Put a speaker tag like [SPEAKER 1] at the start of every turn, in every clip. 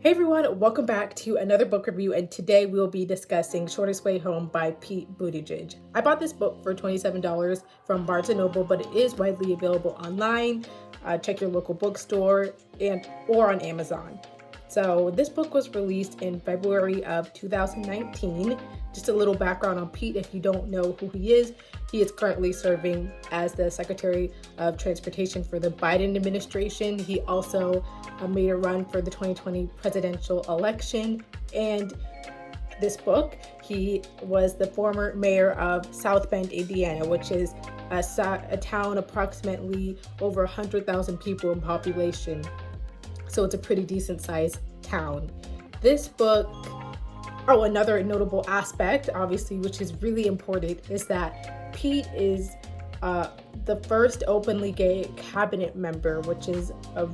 [SPEAKER 1] Hey everyone, welcome back to another book review, and today we'll be discussing Shortest Way Home by Pete Buttigieg. I bought this book for $27 from Barnes & Noble, but it is widely available online. Check your local bookstore or on Amazon. So this book was released in February of 2019. Just a little background on Pete if you don't know who he is. He is currently serving as the Secretary of Transportation for the Biden administration. He also made a run for the 2020 presidential election. And this book, he was the former mayor of South Bend, Indiana, which is a town approximately over 100,000 people in population. So it's a pretty decent sized town. This book, another notable aspect, obviously, which is really important, is that Pete is the first openly gay cabinet member, which is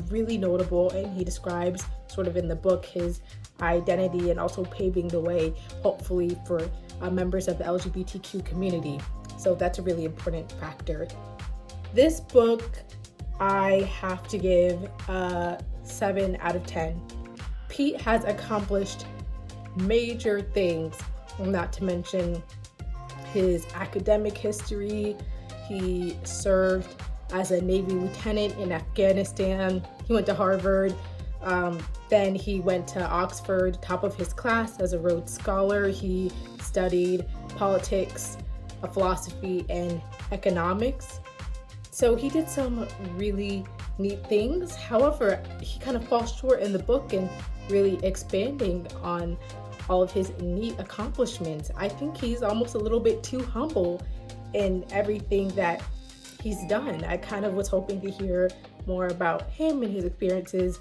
[SPEAKER 1] really notable, and he describes sort of in the book his identity and also paving the way, hopefully, for members of the LGBTQ community. So that's a really important factor. This book, I have to give a 7 out of 10. Pete has accomplished major things, not to mention his academic history. He served as a Navy lieutenant in Afghanistan. He went to Harvard. Then he went to Oxford, top of his class as a Rhodes Scholar. He studied politics, philosophy, and economics. So he did some really neat things. However, he kind of falls short in the book in really expanding on all of his neat accomplishments. I think he's almost a little bit too humble in everything that he's done. I kind of was hoping to hear more about him and his experiences,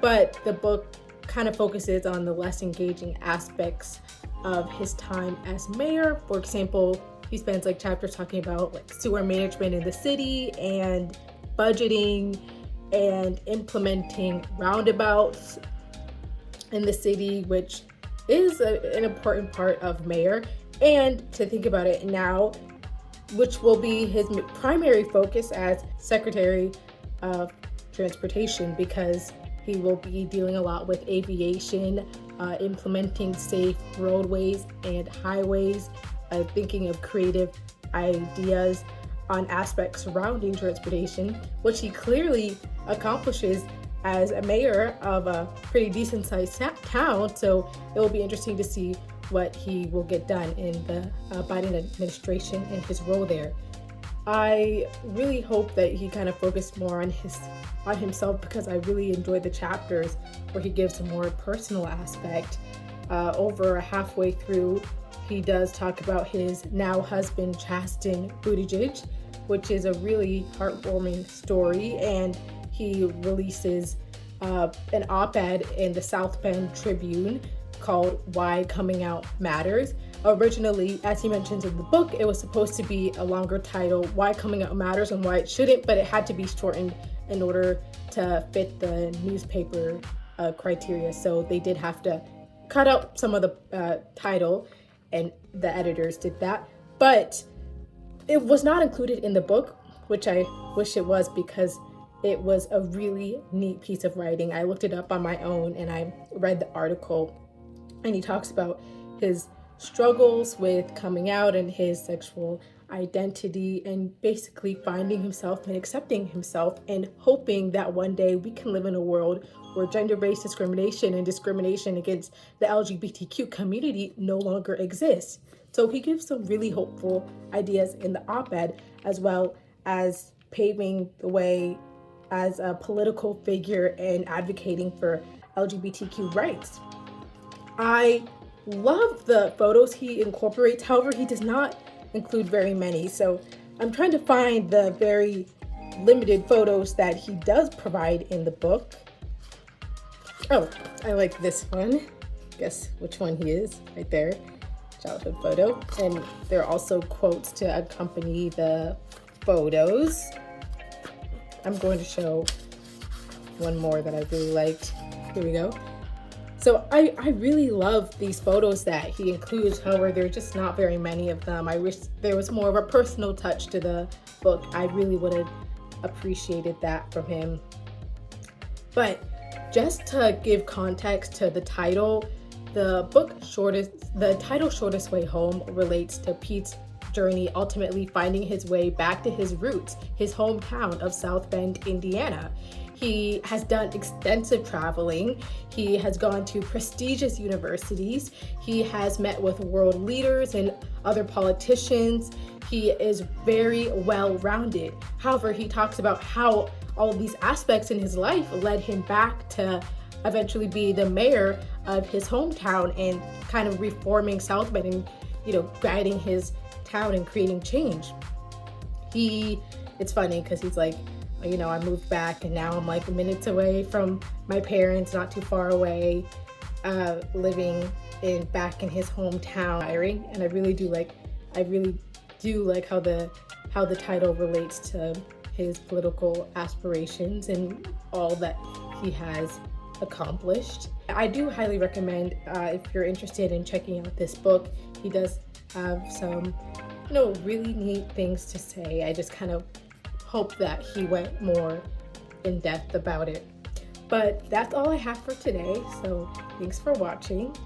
[SPEAKER 1] but the book kind of focuses on the less engaging aspects of his time as mayor. For example, he spends chapters talking about sewer management in the city and budgeting and implementing roundabouts in the city, which is an important part of mayor. And to think about it now, which will be his primary focus as Secretary of Transportation, because he will be dealing a lot with aviation, implementing safe roadways and highways, thinking of creative ideas on aspects surrounding transportation, which he clearly accomplishes as a mayor of a pretty decent sized town. So it will be interesting to see what he will get done in the Biden administration and his role there. I really hope that he kind of focused more on himself, because I really enjoyed the chapters where he gives a more personal aspect. Over halfway through, he does talk about his now husband, Chasten Buttigieg, which is a really heartwarming story, and he releases an op-ed in the South Bend Tribune called Why Coming Out Matters. Originally, as he mentions in the book, it was supposed to be a longer title, Why Coming Out Matters and Why It Shouldn't, but it had to be shortened in order to fit the newspaper criteria. So they did have to cut out some of the title, and the editors did that. But it was not included in the book, which I wish it was, because it was a really neat piece of writing. I looked it up on my own and I read the article, and he talks about his struggles with coming out and his sexual identity, and basically finding himself and accepting himself, and hoping that one day we can live in a world where gender-based discrimination and discrimination against the LGBTQ community no longer exists. So he gives some really hopeful ideas in the op-ed, as well as paving the way as a political figure and advocating for LGBTQ rights. I love the photos he incorporates. However, he does not include very many. So I'm trying to find the very limited photos that he does provide in the book. Oh, I like this one. Guess which one he is right there. Childhood photo. And there are also quotes to accompany the photos. I'm going to show one more that I really liked. Here we go. So I really love these photos that he includes. However, there are just not very many of them. I wish there was more of a personal touch to the book. I really would have appreciated that from him. But Just to give context to the title, the title Shortest Way Home relates to Pete's journey ultimately finding his way back to his roots, his hometown of South Bend, Indiana. He has done extensive traveling. He has gone to prestigious universities. He has met with world leaders and other politicians. He is very well-rounded. However, he talks about how all of these aspects in his life led him back to eventually be the mayor of his hometown and kind of reforming South Bend and, guiding his town and creating change. It's funny because he's like, I moved back and now I'm like minutes away from my parents, not too far away, living back in his hometown. And I really do like how the title relates to his political aspirations and all that he has accomplished. I do highly recommend, if you're interested in checking out this book. He does have some really neat things to say. I just kind of hope that he went more in depth about it. But that's all I have for today, so thanks for watching.